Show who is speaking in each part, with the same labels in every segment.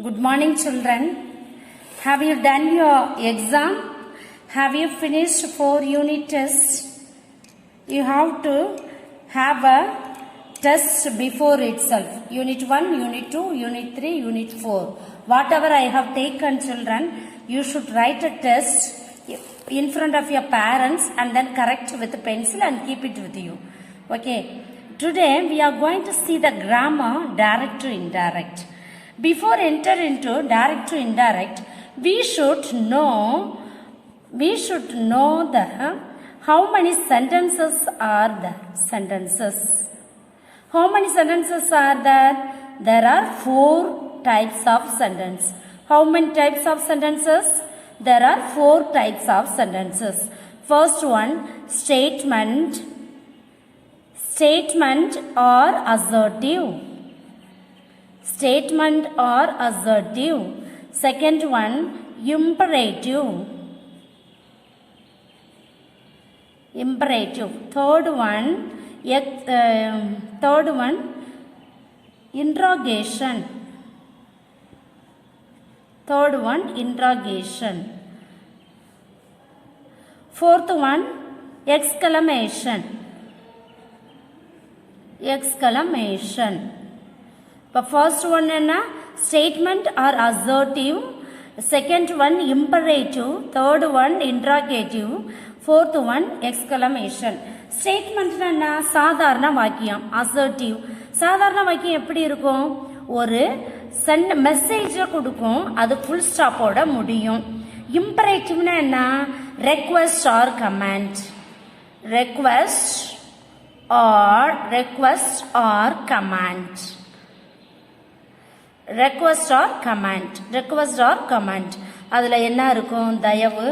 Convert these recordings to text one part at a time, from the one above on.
Speaker 1: Good morning, children. Have you done your exam? Have you finished 4 unit tests? You have to have a test before itself. Unit 1, Unit 2, Unit 3, Unit 4. Whatever I have taken, children, you should write a test in front of your parents and then correct with a pencil and keep it with you. Okay. Today we are going to see the grammar direct to indirect. Before enter into direct to indirect, we should know the how many sentences are there. How many sentences are there? There are 4 types of sentence. How many types of sentences? There are 4 types of sentences. First one, statement or assertive. Statement or assertive. Second one, imperative. Third one, interrogation. Fourth one, exclamation. But first one enna statement or assertive, second one imperative, third one interrogative, fourth one exclamation. Statement enna சாதாரண வாக்கியம். assertive சாதாரண வாக்கியம் எப்படி இருக்கும்? ஒரு message கொடுக்கும், அது full ஸ்டாப்போட முடியும். imperative என்ன? request or command. request or command. அதுல என்ன இருக்கும்? தயவு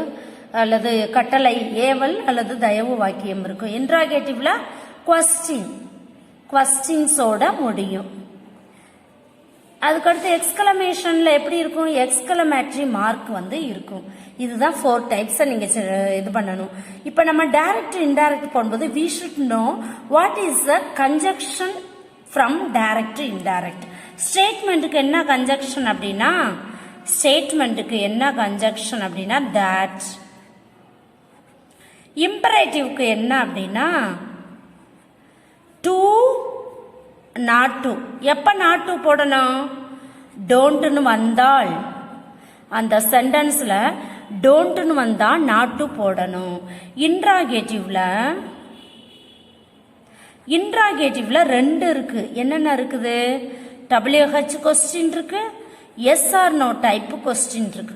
Speaker 1: அல்லது கட்டளை, ஏவல் அல்லது தயவு வாக்கியம் இருக்கும். இன்ட்ராகேட்டிவ்ல கொஸ்டின்ஸோட முடியும். அதுக்கடுத்து எக்ஸ்கிளமேஷன்ல எப்படி இருக்கும்? எக்ஸ்கிளமேட்டரி மார்க் இருக்கும். இதுதான் 4 டைப்ஸ் நீங்க இது பண்ணணும். இப்ப நம்ம டைரக்ட் இன்டைரக்ட் போடும்போது we should know what is the conjunction from direct to indirect. ஸ்டேட்மெண்ட்டுக்கு என்ன கன்ஜக்ஷன் அப்படின்னா that. இம்பரேட்டிவ்க்கு என்ன அப்படின்னா to, not to. எப்ப not to போடணும்? டோன்ட்னு வந்தால், அந்த சென்டென்ஸ்ல டோன்ட்னு வந்தா not to போடணும். இன்ட்ராகேட்டிவ்ல 2 இருக்கு. என்னென்ன இருக்குது? WH கொஸ்டின் இருக்கு, yes or no type question இருக்கு.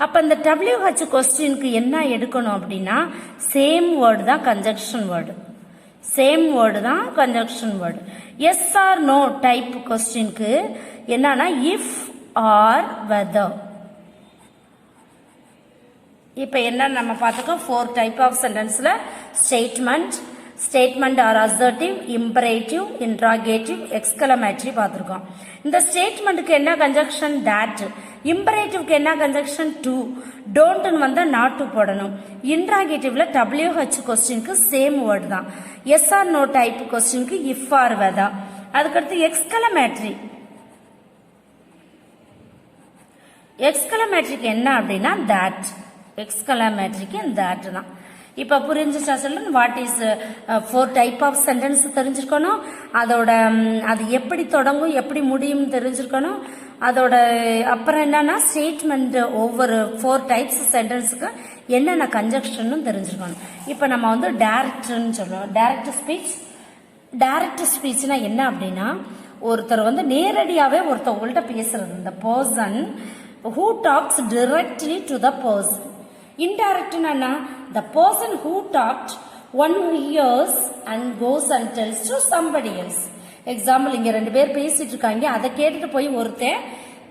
Speaker 1: அப்ப இந்த WH கொஸ்டினுக்கு என்ன எடுக்கணும் அப்படின்னா சேம் வேர்டு தான் conjunction word. Yes or no type கொஸ்டினுக்கு என்னன்னா இஃப் ஆர் வெதர். இப்ப என்ன நம்ம பார்த்துக்கோம்? 4 டைப் ஆஃப் சென்டென்ஸ்ல statement or assertive, imperative, interrogative, exclamatory பார்த்துருக்கோம். இந்த ஸ்டேட்மெண்ட்டுக்கு என்ன கன்ஜக்ஷன்? that. இம்பரேட்டிவ்க்கு என்ன கன்ஜக்ஷன்? to. டோன்ட்னு வந்தா not to போடணும். இன்ட்ராகேட்டிவ்ல WH கொஸ்டினுக்கு சேம் வேர்டு தான். எஸ் ஆர் நோ டைப் கொஸ்டினுக்கு இஃப் ஆர் வெதர். அதுக்கடுத்து எக்ஸ்கிளமேட்டரிக்கு என்ன அப்படின்னா that. எக்ஸ்கிளமேட்டரிக்கு that தான். இப்ப புரிஞ்சுச்சா சொல்லுங்க? What is 4 type of sentence தெரிஞ்சிருக்கணும். அதோட அது எப்படி தொடங்கும் எப்படி முடியும் தெரிஞ்சிருக்கணும். அதோட அப்புறம் என்னன்னா ஸ்டேட்மெண்ட் ஒவ்வொரு 4 டைப்ஸ் சென்டென்ஸுக்கு என்னென்ன கன்ஜக்ஷன் தெரிஞ்சிருக்கணும். இப்ப நம்ம டைரக்ட்னு சொல்லுவோம். டைரக்ட் ஸ்பீச்னா என்ன அப்படின்னா ஒருத்தர் நேரடியாவே ஒருத்தவங்கள்ட்ட பேசுறது. இந்த person who talks directly to the person. Indirect na the person who talked one hears and goes and tells to somebody else. Example, இங்க 2 பேர் பேசிட்டு இருக்காங்க, அதை கேட்டுட்டு போய் ஒருத்தன்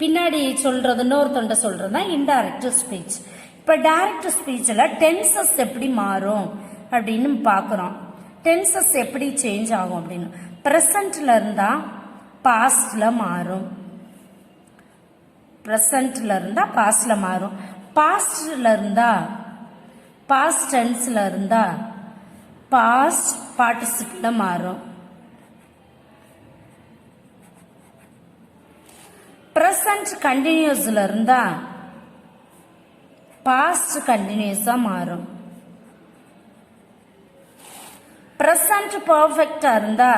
Speaker 1: பின்னாடி சொல்றது இன்னொருத்தன்ட்ட சொல்றதுனா இன்டைரக்ட் ஸ்பீச். இப்ப டைரக்ட் ஸ்பீச்ல டென்சஸ் எப்படி மாறும் அப்படின்னு பாக்குறோம். டென்சஸ் எப்படி சேஞ்ச் ஆகும் அப்படின்னு பிரசன்ட்ல இருந்தா பாஸ்ட்ல மாறும். பாஸ்ட்ல இருந்தா பாஸ்ட் டென்ஸ்ல இருந்தா பாஸ்ட் பார்ட்டிசிபிள்ல மாறும். present continuousல இருந்தா past continuous மாறும். present perfect இருந்தா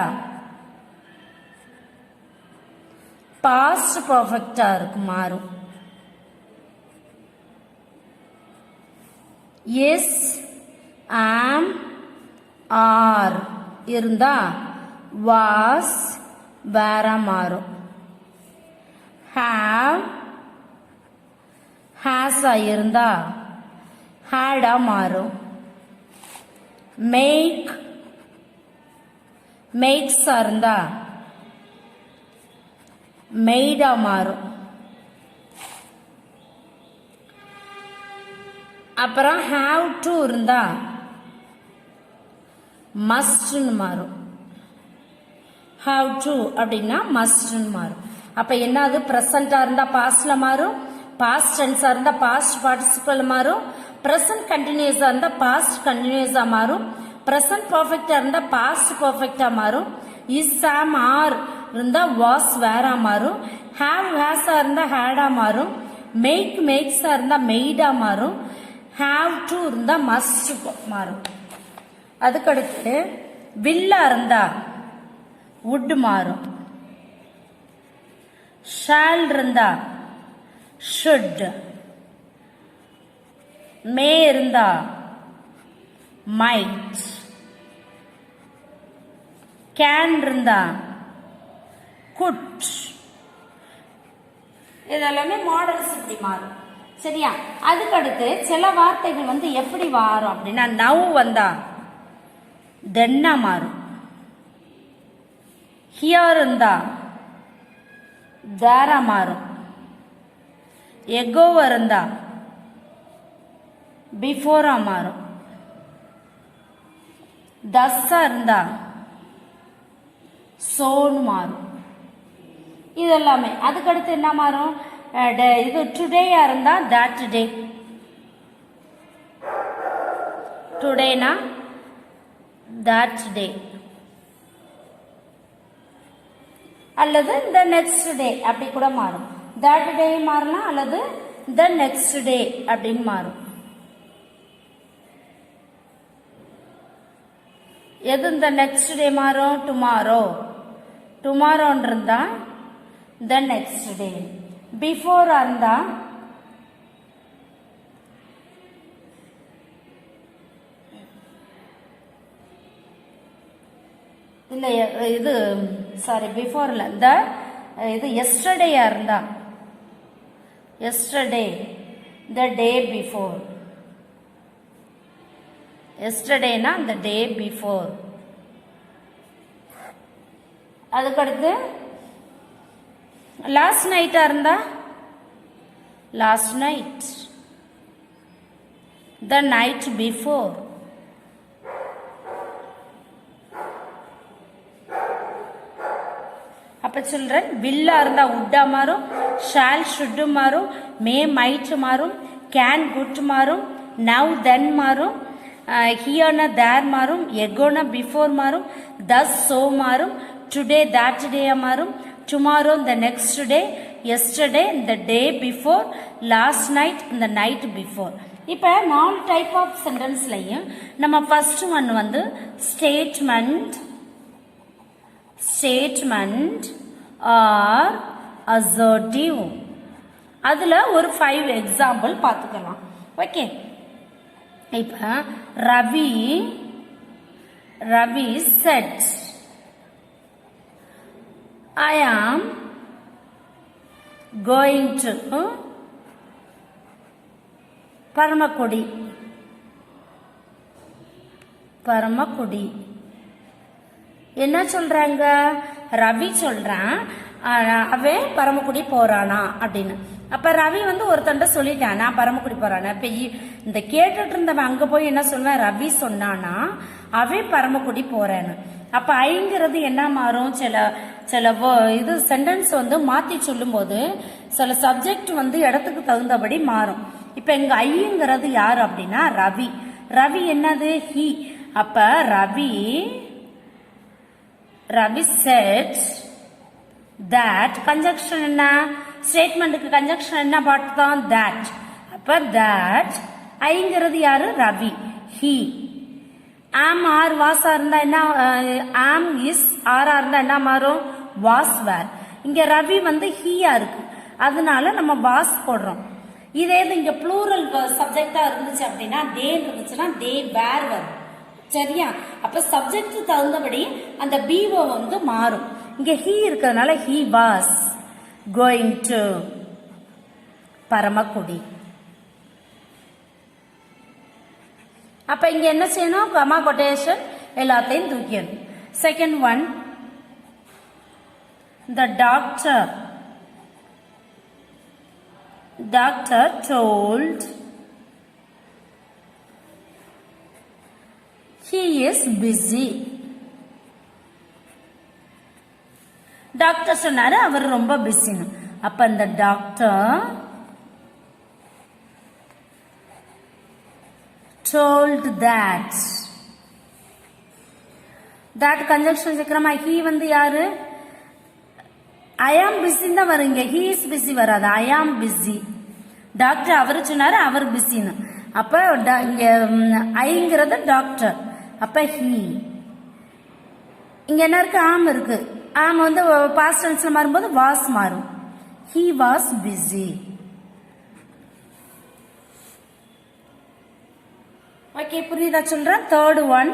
Speaker 1: past perfect மாறும். is, am, are இருந்தா was, were மாறும். have, has இருந்தா had மாறும். make, makes இருந்தா made மாறும். அப்புறம் have to இருந்தா must மாறும். have to அப்படின்னா must மாறும். அப்ப என்னது பிரசண்டா இருந்தா பாஸ்ட்ல மாறும், பாஸ்ட் டென்ஸா இருந்தா பாஸ்ட் பார்ட்டிசிபிள் மாறும், பிரசன்ட் கண்டினியூஸா இருந்தா பாஸ்ட் கண்டினியூஸா மாறும், பிரசன்ட் பர்ஃபெக்டா இருந்தா பாஸ்ட் பர்ஃபெக்டா மாறும், இஸ், ஆம், ஆர் இருந்தா வாஸ், வேரா மாறும், ஹேவ், ஹேஸா இருந்தா ஹேடா மாறும், மேக், மேக்ஸா இருந்தா மெய்டா மாறும், ஹேவ் டு இருந்தா மஸ்ட் மாறும். அதுக்கடுத்து வில்லா இருந்தா would மாறும், shall இருந்தா should, may இருந்தா might, can இருந்தா could. இதெல்லாமே மாடல்ஸ் இப்படி மாறும். சரியா? அதுக்கடுத்து சில வார்த்தைகள் எப்படி மாறும் அப்படின்னா நவ் வந்தா தென்னா மாறும், ஹியர் இருந்தா தேரா மாறும், எகோ இருந்தா பிஃபோரா மாறும், தஸ்ஸா இருந்தா சோன் மாறும். இதெல்லாமே. அதுக்கடுத்து என்ன மாறும்? இது டுடேயா இருந்தா தட் டே, டுடேனா தட் டே, அல்லது the next day அப்படி கூட மாறும். that day மாறலாம் அல்லது the next day அப்படின்னு மாறும். எது இந்த next day மாறும்? tomorrow, tomorrow இருந்தா the next day, before இருந்தா இல்ல இது சாரி பிஃபோர்ல இந்த இது எஸ்டர்டேயா இருந்தா எஸ்டர்டே, த டே பிஃபோர், எஸ்டர்டேனா the day before. அதுக்கடுத்து லாஸ்ட் நைட்டா இருந்தா last night, the night before. அப்ப சில்ட்ரன் வில்லா இருந்தா உட்டா மாறும், ஷால் ஷுட் மாறும், மே மைட் மாறும், கேன் குட் மாறும், நவ் தென் மாறும், ஹியர்னா தேர் மாறும், எகோனா பிஃபோர் மாறும், தஸ் சோ மாறும், டுடே தட் டே மாறும், டுமாரோ இந்த நெக்ஸ்ட் டே, எஸ்டர்டே இந்த டே பிஃபோர், லாஸ்ட் நைட் இந்த நைட் பிஃபோர். இப்ப 4 டைப் ஆஃப் சென்டென்ஸ்லயும் நம்ம first one statement, statement or assertive. அதுல ஒரு 5 எக்ஸாம்பிள் பார்த்துக்கலாம். ஓகே, இப்ப Ravi said I am going to Paramakudi, Paramakudi. என்ன சொல்றாங்க? ரவி சொல்றான் அவன் பரமக்குடி போறானா அப்படின்னு. அப்ப ரவி ஒருத்தண்ட சொல்லிட்டான் நான் பரமக்குடி போறானா. இப்ப இந்த கேட்டுட்டு இருந்தவன் அங்க போய் என்ன சொல்லுவான்? ரவி சொன்னானா அவன் பரமக்குடி போறான்னு. அப்ப ஐங்கிறது என்ன மாறும்? சில இது சென்டென்ஸ் மாத்தி சொல்லும் போது சில சப்ஜெக்ட் இடத்துக்கு தகுந்தபடி மாறும். இப்ப இங்க ஐங்கிறது யாரு அப்படின்னா ரவி. ரவி என்னது? ஹி. அப்ப ரவி said that conjunction என்ன? ஸ்டேட்மெண்ட்டுக்கு கன்ஜங்ஷன் என்ன பார்த்தோம்? that. அப்ப that ஐங்கிறது யாரு? Ravi. he. am or was இருந்தா என்ன? am is or இருந்தா என்ன மாறும்? was were. இங்க ரவி வந்து ஹீயா இருக்கு, அதனால நம்ம was போடுறோம். இதே இங்க ப்ளூரல் சப்ஜெக்டா இருந்துச்சு அப்படின்னா they இருந்துச்சுன்னா they were வரும். சரியா? அப்ப சப்ஜெக்ட் தகுந்தபடி அந்த பிஓ வந்து மாறும். இங்க he இருக்கிறதுனால he was going to Paramakudi. அப்ப இங்க என்ன செய்யணும்? கமா கொட்டேஷன் எல்லாத்தையும் தூக்கிடணும். Second one, the doctor told he is busy. Doctor சொன்னாரு அவர் ரொம்ப பிஸின்னு. அப்ப அந்த டாக்டர் told that கன்ஜங்ஷன் சேர்க்கிறோமா? he வந்து யாரு? I am busy தான் வருங்க. he is busy வராது. I am busy. டாக்டர் அவரு சொன்னாரு அவர் பிஸின்னு. அப்ப இங்க ஐங்கிறது டாக்டர். அப்ப he. இங்க என்ன இருக்கு? ஆம் இருக்கு. ஆம் வந்து பாஸ்ட் டென்ஸ்ல மாறும்போது was மாறும். he was busy. ஓகே, புரியுதா சொல்றேன்? Third one,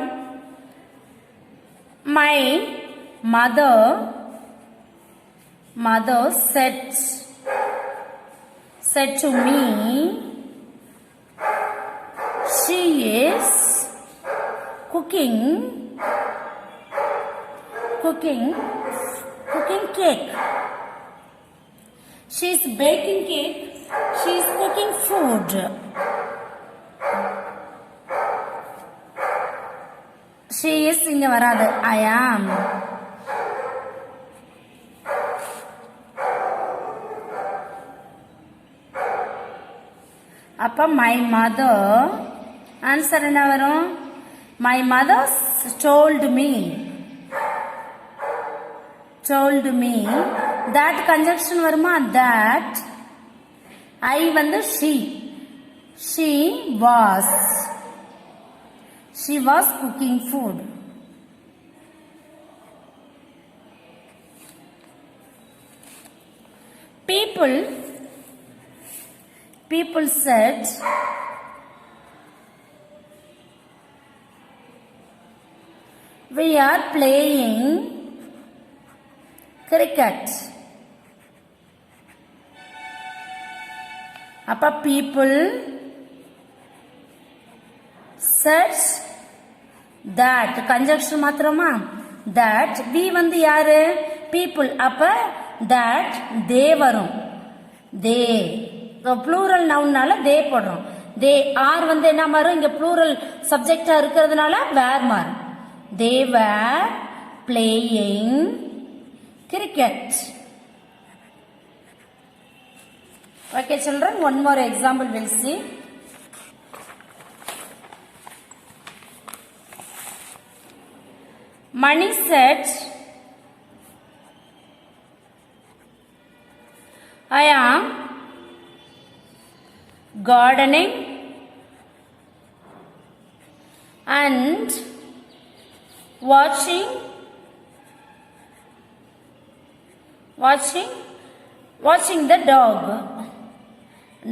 Speaker 1: my mother said to me she is cooking cake. She is baking cake. She is cooking food. She is இங்க வராது. I am. அப்ப my mother, ஆன்சர் என்ன வரும்? My mother told me that conjunction வருமா? that I வந்து she was cooking food. People said we are playing cricket. அப்ப people said that conjunction மாத்திரமா? that we வந்து யாரு? people. அப்ப that they வரும். they plural nounனால they போடுறோம். they are வந்து என்ன மாறும்? இங்க plural subjectா இருக்கிறதுனால were மாறும். they were playing cricket. Okay children, one more example we'll see. Mani said I am gardening and watching the dog.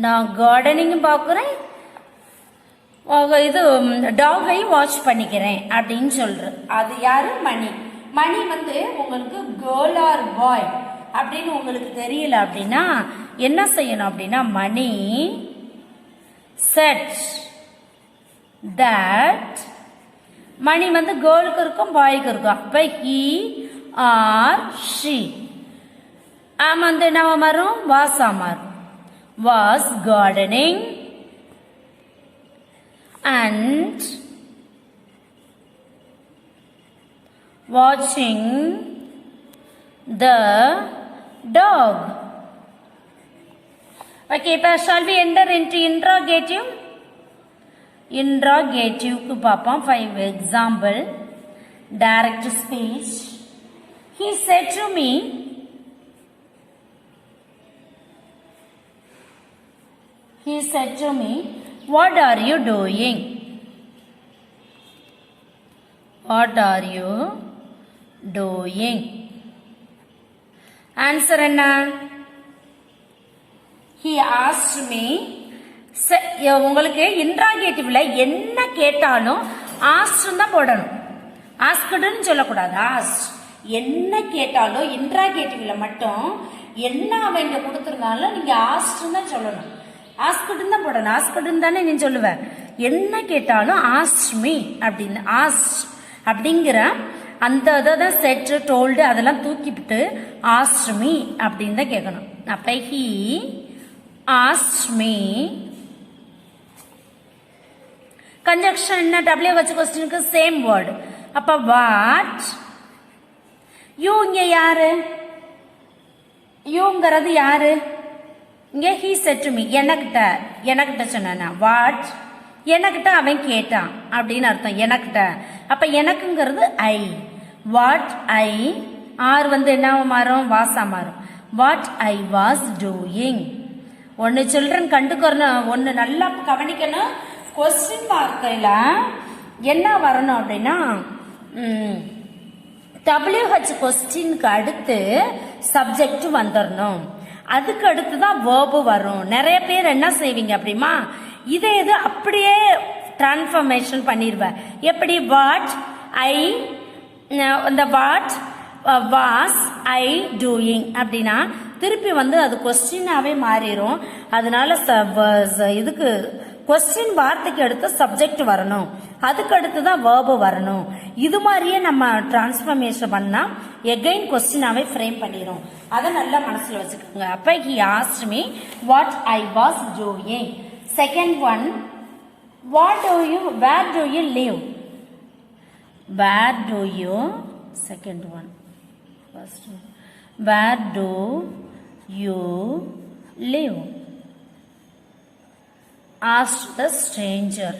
Speaker 1: நான் கார்டனிங் பார்க்குறேன், இது டாகையும் வாட்ச் பண்ணிக்கிறேன் அப்படின்னு சொல்றேன். அது யாரு? மணி. மணி வந்து உங்களுக்கு கேர்ள் ஆர் பாய் அப்படின்னு உங்களுக்கு தெரியல அப்படின்னா என்ன செய்யணும் அப்படின்னா மணி செட் தட். மணி வந்து கேர்ளுக்கு இருக்கும் பாய்க்கு இருக்கும். அப்ப ஹி ஆர் ஷி. ஆம் வந்து என்ன மாறும்? வாஸ் மாறும். was gardening and watching the dog. Okay, shall we enter into interrogative? Interrogative ku paapam. 5 example. Direct speech. He said to me He said to me, what are you doing? What are you doing? Answer enna? He asked me. உங்களுக்கு இன்ட்ராகேட்டிவ்ல என்ன கேட்டாலும் asked தான் போடணும். ஆஸ்க்டுன்னு சொல்லக்கூடாது. Asked என்ன கேட்டாலும் இன்ட்ராகேட்டிவ்ல மட்டும் என்ன அவன் இங்க கொடுத்துருந்தாலும் நீங்க ஆஸ்ட்னு தான் சொல்லணும். ஆஸ்க்டுன்னு தான் போடணும். ஆஸ்க்டுன்னு தானே நீ சொல்லுவ. என்ன கேட்டாலும் ஆஸ்ட் மீ அப்படின்னு ஆஸ்ட் அப்படிங்கிற அந்த இதை தான் செட்டு டோல்டு அதெல்லாம் தூக்கிவிட்டு ஆஸ்ட் மீ அப்படின்னு தான் கேட்கணும். அப்ப ஹி ஆஸ்ட் மீ. கன்ஜக்ஷன் என்ன? டபிள்யூ வச்ச கொஸ்டினுக்கு சேம் வேர்டு. அப்ப வாட் யூ இங்க யாரு? யூங்கிறது யாரு? இங்க ஹீ செட் டு மீ. எனக்கிட்ட சொன்னா வாட் எனக்கிட்ட அவன் கேட்டான் அப்படின்னு அர்த்தம். எனக்கிட்ட அப்ப எனக்குங்கிறது ஐ. வாட் ஐ ஆர் என்ன மாறும்? வாசா மாறும். What I was doing. ஒன்னு சில்ட்ரன் கண்டுக்கணும். ஒன்னு நல்லா கவனிக்கணும். கொஸ்டின் மார்க்கையில என்ன வரணும் அப்படின்னா WH கொஸ்டினுக்கு அடுத்து சப்ஜெக்ட் வந்துடணும். அதுக்கு அடுத்து தான் வேர்பு வரும். நிறைய பேர் என்ன செய்வீங்க அப்படிமா இதை இது அப்படியே டிரான்ஸ்ஃபர்மேஷன் பண்ணிடுவேன். எப்படி? வாட் ஐ இந்த வாட் வாஸ் ஐ டூயிங் அப்படின்னா திருப்பி அது கொஸ்டினாவே மாறிடும். அதனால இதுக்கு கொஸ்டின் வார்த்தைக்கு அடுத்து சப்ஜெக்ட் வரணும். அதுக்கு அடுத்து தான் வேர்பு வரணும். இது மாதிரியே நம்ம டிரான்ஸ்ஃபர்மேஷன் பண்ணா எகைன் கொஸ்டினாவே ஃப்ரேம் பண்ணிடும். அதை நல்லா மனசுல வச்சுக்கோங்க. அப்ப he asked me what I was doing. Second one, what do you where do you live. Where do you. Second one, first one, where do you live? Asked the stranger.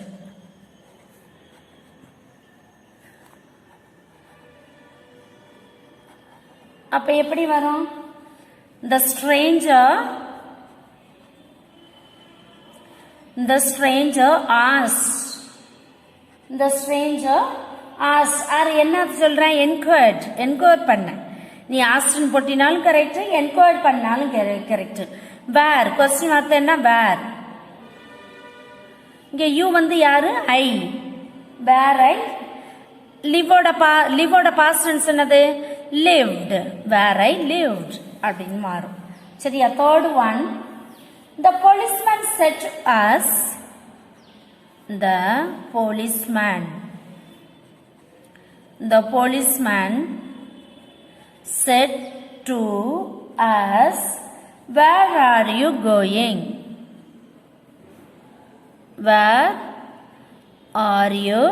Speaker 1: அப்ப எப்படி வரும்? The stranger asked. The stranger asked. என்ன சொல்றேன்? Enquire பண்ண. நீ ஆஸ்ட்னு போட்டினாலும் correct, enquire பண்ணாலும் correct. வேர் question வார்த்தை என்ன? வேர். இங்க யூ யாரு? ஐ. வேர் ஐ. லிவோட பாஸ்ட் டென்ஸ் என்னது? லிவ்ட். வேர் ஐ லிவ்ட் அப்படின்னு மாறும். சரியா? Third one, the policeman said to us. The policeman said to us, where are you going? Where are you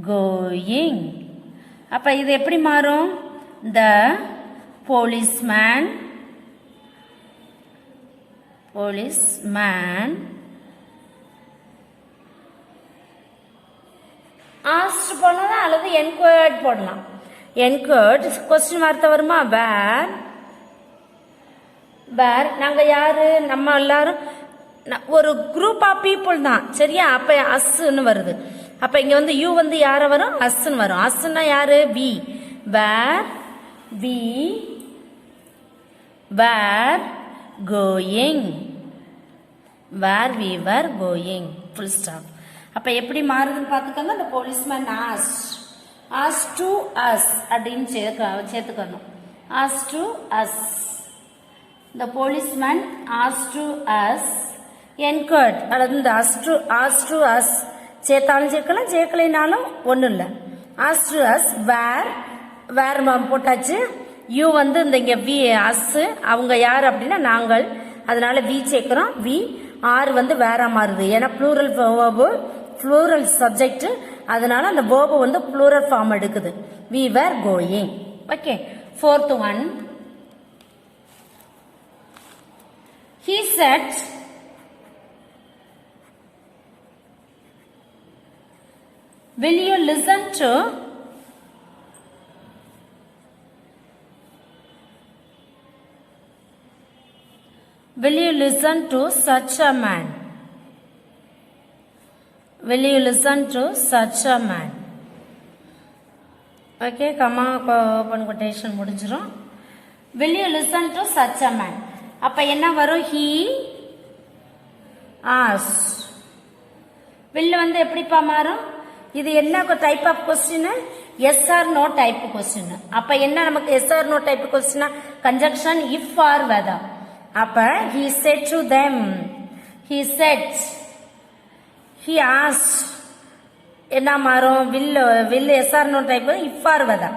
Speaker 1: going? அப்ப இது எப்படி மாறும்? The policeman asked போடலாம் அல்லது enquired போடலாம். enquired கொஸ்டின் வார்த்தை வருமா? வேர் நாங்க யாரு? நம்ம எல்லாரும் ஒரு குரூப் ஆஃப் பீப்புள் தான். சரியா? அப்ப அஸ்ன்னு வருது. அப்ப இங்க யூ யார வரும்? அஸ்ன்னு வரும். அஸ்ன்னா யாரு? We. Where we were going. Where we were going. Full stop. அப்ப எப்படி மாறுதுன்னு பாத்துக்கோங்க. அந்த போலீஸ்மேன் asked to us அப்படின்னு சேர்த்துக்கணும். asked to us. The policeman asked to us. Enquired அல்லது இந்த asked to us சேர்த்தாலும் சேர்க்கலாம், சேர்க்கலைனாலும் ஒன்றும் இல்லை. asked to us வேர் போட்டாச்சு. யூ இந்த இங்க வி அஸ் அவங்க யார் அப்படின்னா நாங்கள். அதனால வி சேர்க்கிறோம். வி ஆர் வேற மாறுது. ஏன்னா ப்ளூரல் சப்ஜெக்ட். அதனால அந்த வேர்பு ப்ளூரல் ஃபார்ம் எடுக்குது. We were going. Okay. Fourth one, he said, will you listen to will you listen to such a man? Will you listen to such a man? Okay, comma open quotation முடிஞ்சிரும். Will you listen to such a man? அப்ப என்ன வரும்? He asked. will வந்து எப்படிப்பா மாறும்? இது என்ன type of question? Yes or no type question. அப்ப என்ன நமக்கு yes or no type question? Conjunction if or whether. அப்ப he said to them, he said, he asked, என்ன மாறும்? will yes or no type if or whether.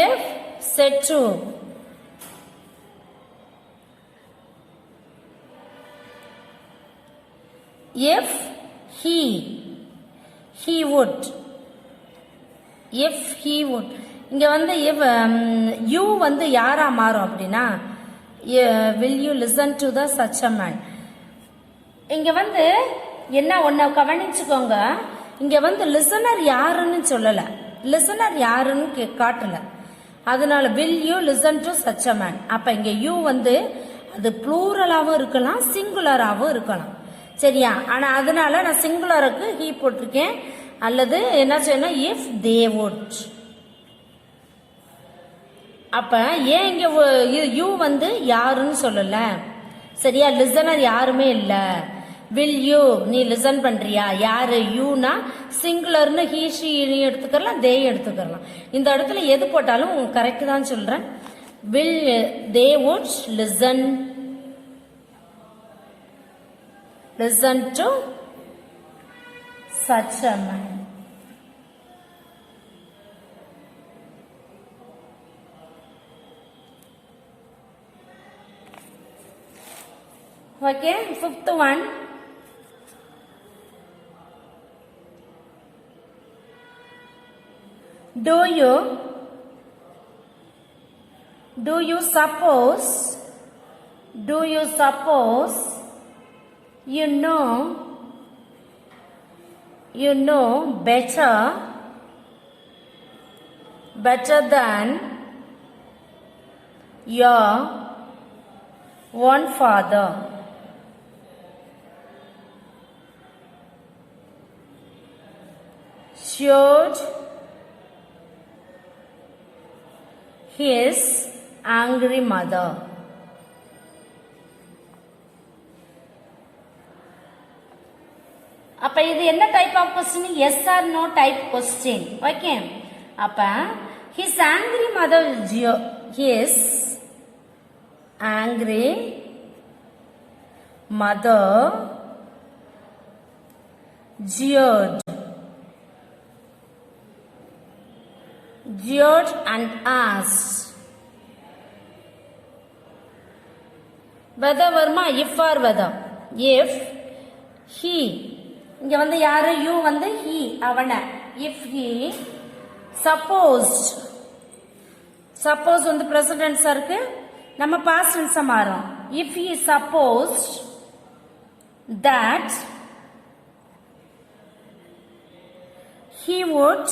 Speaker 1: if said to. if he would. if he would. இங்க வந்து if you வந்து யாரா மாறும் அப்படின்னா will you listen to the such a man. இங்க வந்து என்ன ஒன்ன கவனிச்சுக்கோங்க. இங்க வந்து லிசனர் யாருன்னு சொல்லல, லிசனர் யாருன்னு காட்டல. அதனால will you listen to such a man. அப்ப இங்க you வந்து அது ப்ளூரலாவும் இருக்கலாம், சிங்குலராவும் இருக்கலாம். சரியா? ஆனா அதனால நான் சிங்குலருக்கு he போட்டிருக்கேன். அல்லது என்ன செய்யணும்? if they would. அப்ப ஏன் இங்க you வந்து யாருன்னு சொல்லல? சரியா? லிசனர் யாருமே இல்ல. will you நீ லிசன் பண்றியா? யாரு? யூனா சிங்குலர்னு he she நீ எடுத்துக்கலாம், they எடுத்துக்கலாம். இந்த இடத்துல எது போட்டாலும் கரெக்ட் தான் சொல்றேன். will they would listen to such a man. Okay, fifth one. Do you suppose you know better than your own father? Should his angry mother. அப்ப இது என்ன type of question? Yes or no type question. Okay. அப்ப his angry mother, his angry mother jeered and asked. whether வருமா? if or whether. if he இங்க வந்து யாரு? you வந்து he அவன. if he suppose வந்து present tense இருக்கு, நம்ம past tense மாறும். if he supposed that he would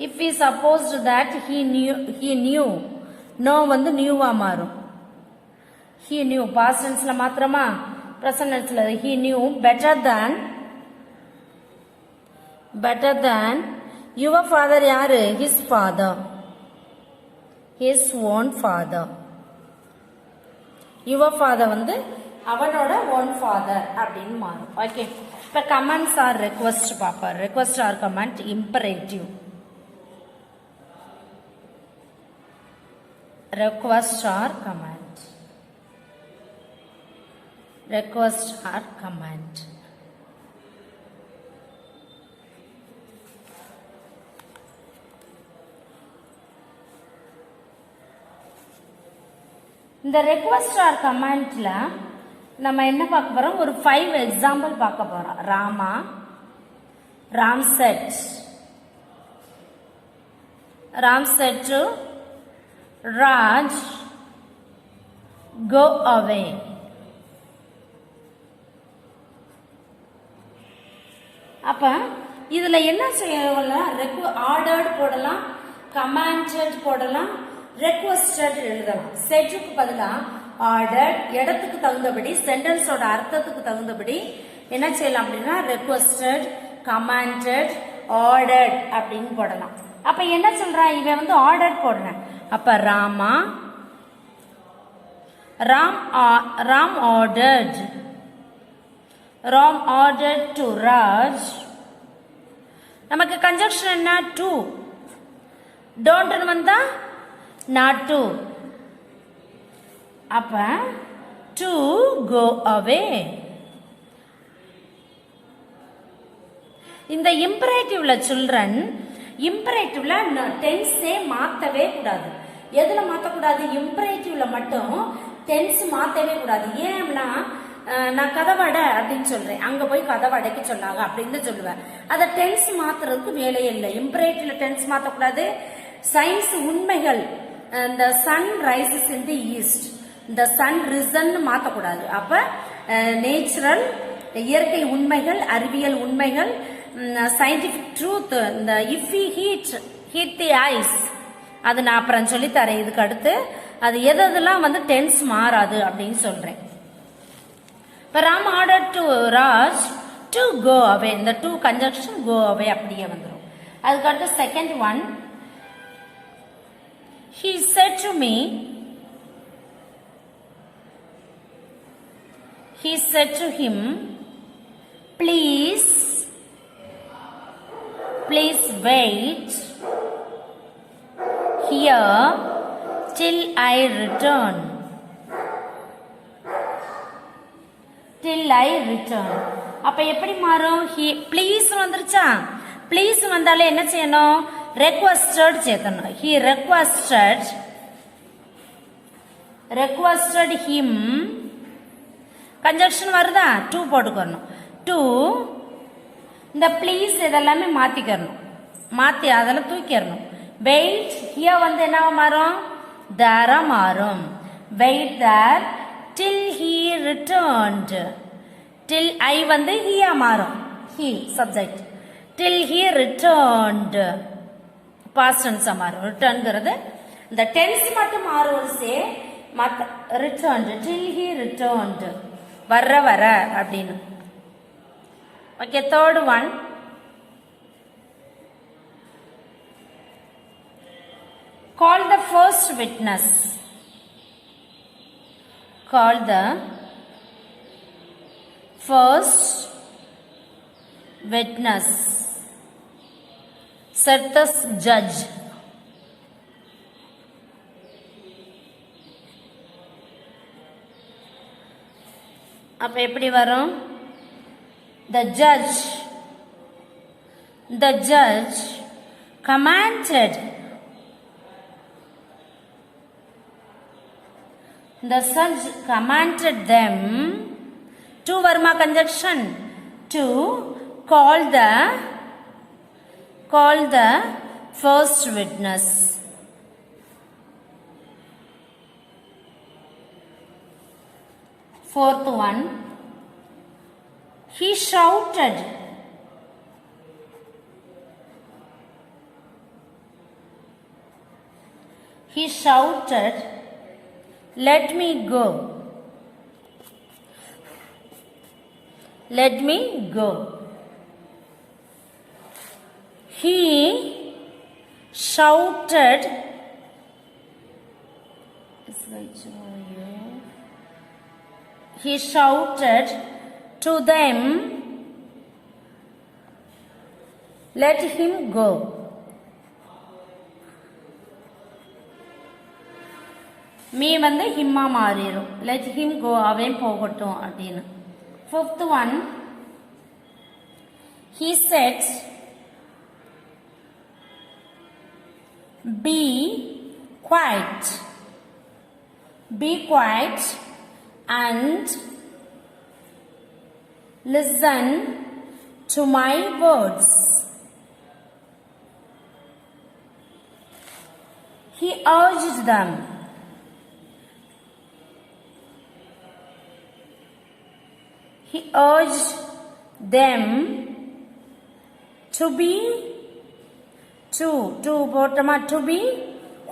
Speaker 1: if he supposed that he knew no வந்து newவா மாறும். he knew past tenseல மாத்திரமா, present tenseல he knew better than your father. யாரு? his father, his own father. your father வந்து அவனோட own father அப்படின்னு மாறும். ஓகே. இப்ப கமெண்ட்ஸ் ஆர் ரெக்வெஸ்ட் பாப்பா. Request or command imperative. request or command. Request or command. இந்த ரெக்வெஸ்ட் ஆர் கமெண்ட்ல நம்ம என்ன பார்க்க போறோம்? ஒரு 5 எக்ஸாம்பிள் பார்க்க போறோம். Ram said to Raj, go away. அப்ப இதுல என்ன செய்யலாம்? ஆர்டர்ட் போடலாம், கமாண்டட் போடலாம், ரெக்வஸ்டட் எழுதலாம். செட்க்கு பதிலா ஆர்டர்ட், இடத்துக்கு தகுந்தபடி சென்டென்ஸோட அர்த்தத்துக்கு தகுந்தபடி என்ன செய்யலாம் அப்படின்னா ரெக்வஸ்டட், கமாண்டட், ஆர்டர்ட் அப்படின்னு போடலாம். அப்ப என்ன சொல்றான்? இவன் வந்து ஆர்டர் போடுறேன். அப்ப Rama, Ram ordered, Ram ordered to Raj. நமக்கு கன்ஜக்ஷன் என்ன? டு. டோன்ட் வந்தா not to. அப்ப to go away. இந்த இம்பரேட்டிவ்ல சில்ட்ரன், இம்பரேட்டிவ்ல டென்ஸே மாத்தவே கூடாது. எதுல மாத்தக்கூடாது? இம்பரேட்டிவ்ல மட்டும் டென்ஸ் மாத்தவே கூடாது. ஏன்னா நான் கதவடை அப்படின்னு சொல்றேன், அங்க போய் கதவடைக்கு சொன்னாங்க அப்படின்னு சொல்லுவேன். அத டென்ஸ் மாத்துறதுக்கு வேலையே இல்லை. இம்பரேட்டிவ்ல டென்ஸ் மாத்தக்கூடாது. சயின்ஸ் உண்மைகள், the sun rises in the east, the sun risen மாத்தக்கூடாது. அப்ப நேச்சுரல் இயற்கை உண்மைகள், அறிவியல் உண்மைகள், சயின்டிபிக் ட்ரூத், இந்த if we heat the ice, அது நான் அப்புறம் சொல்லி தரேன். இதுக்கு அடுத்து அது எதெல்லாம் வந்து டென்ஸ் மாறாது அப்படின்னு சொல்றேன். இப்ப Ram order to Raj to go away, இந்த டு கன்ஜக்ஷன் கோ அவே அப்படியே வந்துடும். அதுக்கு அடுத்து second one, he said to me, he said to him, please wait here till I return. Till I return. அப்ப எப்படி மாறும்? he please வந்துருச்சா? please வந்தாலே என்ன செய்யணும்? requested சேர்க்கணும். he requested him. கன்ஜக்ஷன் வருதா? to போட்டுக்கணும். to இந்த ப்ளீஸ் இதெல்லாமே மாத்திக்கணும். மாத்தி அதெல்லாம் தூக்கிடணும். வெயிட் here வந்து என்ன மாறும்? there மாறும். Wait there till he returned. till I வந்து he மாறும். he subject. till he returned past tense மாறும். ரிட்டர்ன்ங்கிறது இந்த டென்ஸ் மட்டும் மாறும். சே மத்த returned till he returned, வர அப்படின்னு. Okay, third one, call the first witness. Call the first witness. Set the judge. அப்ப எப்படி வரும்? The judge commanded. The judge commanded them to Varma conjunction to call the first witness. Fourth one, he shouted. He shouted, let me go. Let me go. He shouted, he shouted to them, let him go. me வந்து himma மாறிடும். let him go, அவன் போகட்டும் அப்படின்னு. Fifth one, he said, be quiet. Be quiet and listen to my words. He urged them. He urged them to be, to போட்டோமா, to be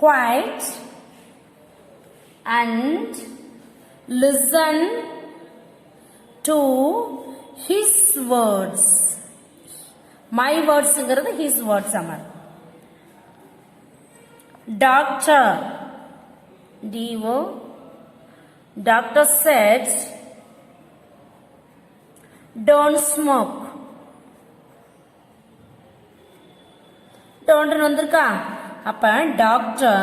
Speaker 1: quiet and listen to his words. My words ங்கிறது his words Amar. Doctor, D-O, doctor said, don't smoke. Don't வந்திருக்கா? அப்ப doctor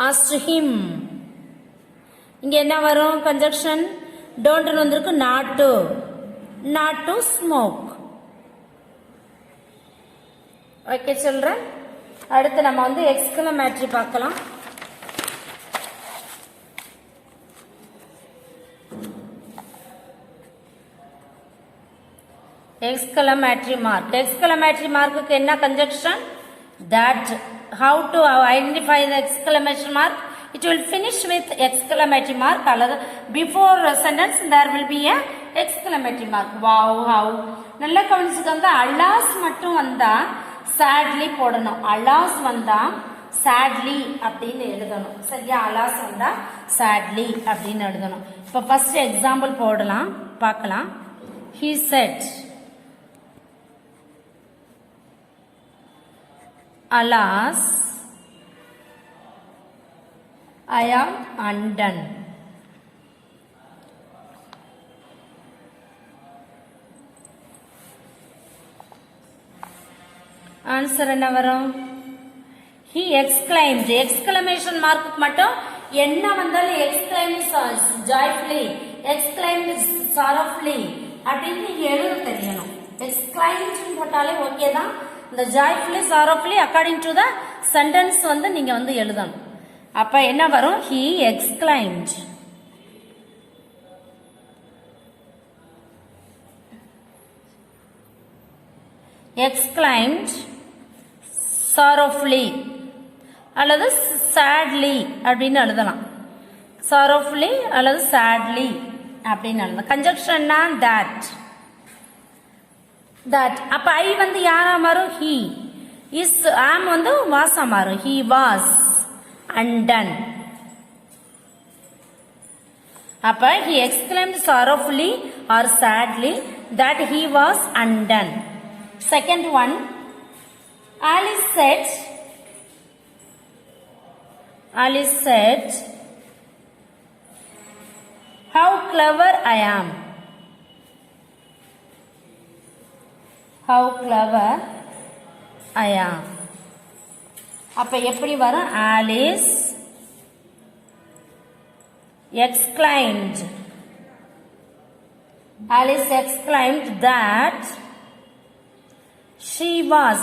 Speaker 1: asked him. இங்க என்ன வரும்? conjunction. don't வந்திருக்கு, not to smoke. Okay children, அடுத்து நம்ம வந்து exclamatory பார்க்கலாம். exclamatory mark. exclamatory mark என்ன conjunction? that. how to identify the exclamation mark? it will finish with exclamatory mark அல்லது before sentence there will be a exclamatory mark. wow, how. நல்ல கவனிச்சுக்கோங்க. alas மட்டும் வந்தா sadly போடணும். alas வந்தா sadly அப்படின்னு எழுதணும். சரியா? alas வந்தா sadly அப்படின்னு எழுதணும். இப்போ ஃபர்ஸ்ட் எக்ஸாம்பிள் போடலாம், பார்க்கலாம். he said, alas, I am undone. Answer என்ன வரும்? he exclaimed. exclamation mark மட்டும் என்ன வந்தாலும் exclaimed joyfully, exclaimed sorrowfully அப்படின்னு நீங்க எழுத தெரியணும். exclaimed போட்டாலே ஓகே தான். இந்த joyfully sorrowfully according to the sentence வந்து நீங்க வந்து எழுதணும். அப்ப என்ன வரும்? he exclaimed. exclaimed sorrowfully அல்லது sadly அப்படின்னு எழுதலாம். sorrowfully அல்லது sadly அப்படின்னு எழுதலாம். கன்ஜங்ஷன்னா that. that. அப்ப I வந்து யாரா மாறும்? he. is am வந்து was மாறும். he was undone. அப்ப he exclaimed sorrowfully or sadly that he was undone. second one, Alice said, how clever I am. how clever I am. அப்ப எப்படி வரும்? Alice exclaimed. Alice exclaimed that she was.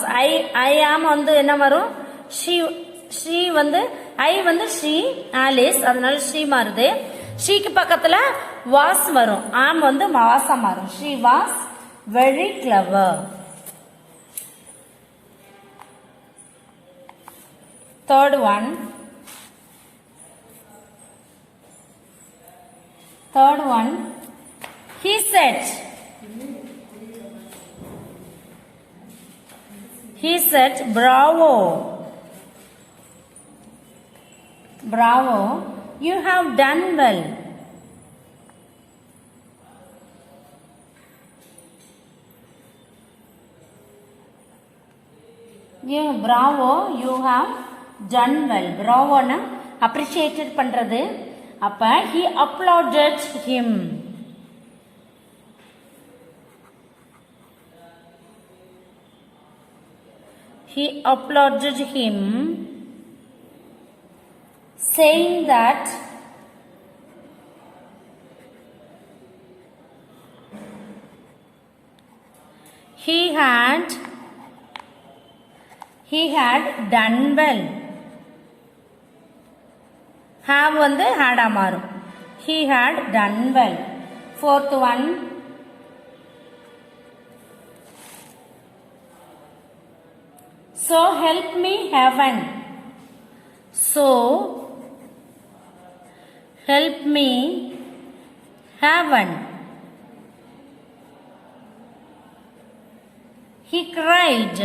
Speaker 1: I am வந்து என்ன வரும்? she வந்து I வந்து she, Alice, அதனால she மாறுது. sheக்கு பக்கத்துல was வரும். am வந்து was மாறும். she was very clever. third one, he said, bravo, you have done well. bravo, you have done well. bravo na appreciated பண்றது. அப்ப he applauded him. he applauded him, saying that he had done well. have வந்து had மாறும். he had done well. fourth one, so help me heaven. so help me heaven. He cried.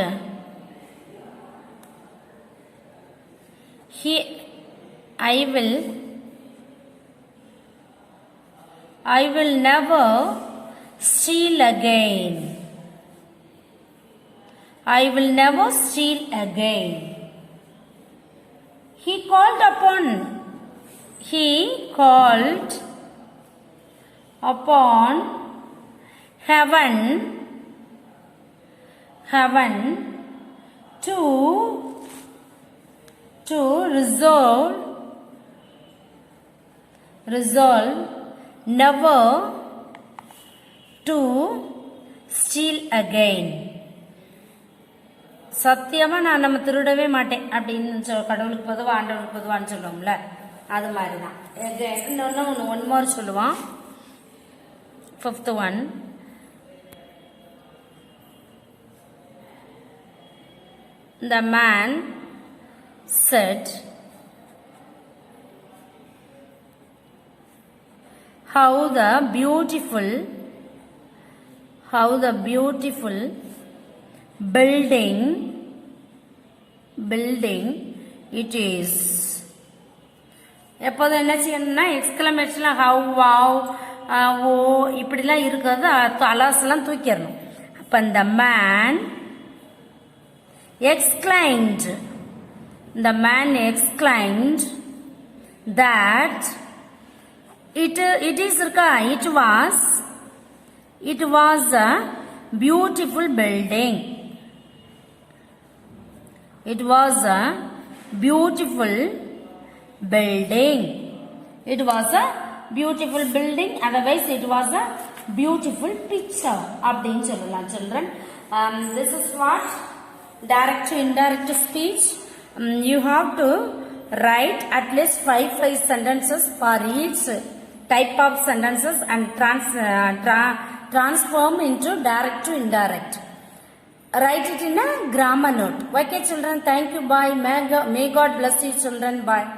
Speaker 1: I will never steal again. I will never steal again. He called upon heaven to resolve never to steal again. சத்தியமாக நான் நம்ம திருடவே மாட்டேன் அப்படின்னு கடவுளுக்கு பொதுவாக ஆண்டவனுக்கு பொதுவான்னு சொல்லுவோம்ல, அது மாதிரி தான். இன்னொன்று ஒன் மோர் சொல்லுவான். 5th one. The man said, how the beautiful building it is. எப்போதும் என்ன செய்யணும்னா எக்ஸ்கிளமேஷன்லாம் ஹவ் வாவ் ஓ இப்படிலாம் இருக்கிறது அலாஸ்லாம் தூக்கிடணும். அப்போ இந்த man exclaimed that it was a beautiful building. It was a beautiful building. It was a beautiful building. Otherwise, it was a beautiful picture. அப்படினு சொல்லலாம் children. This is what direct to indirect speech. You have to write at least 5 sentences for each type of sentences and transform into direct to indirect. Write it in a grammar note. Okay children, thank you. Bye. May God bless you children. Bye.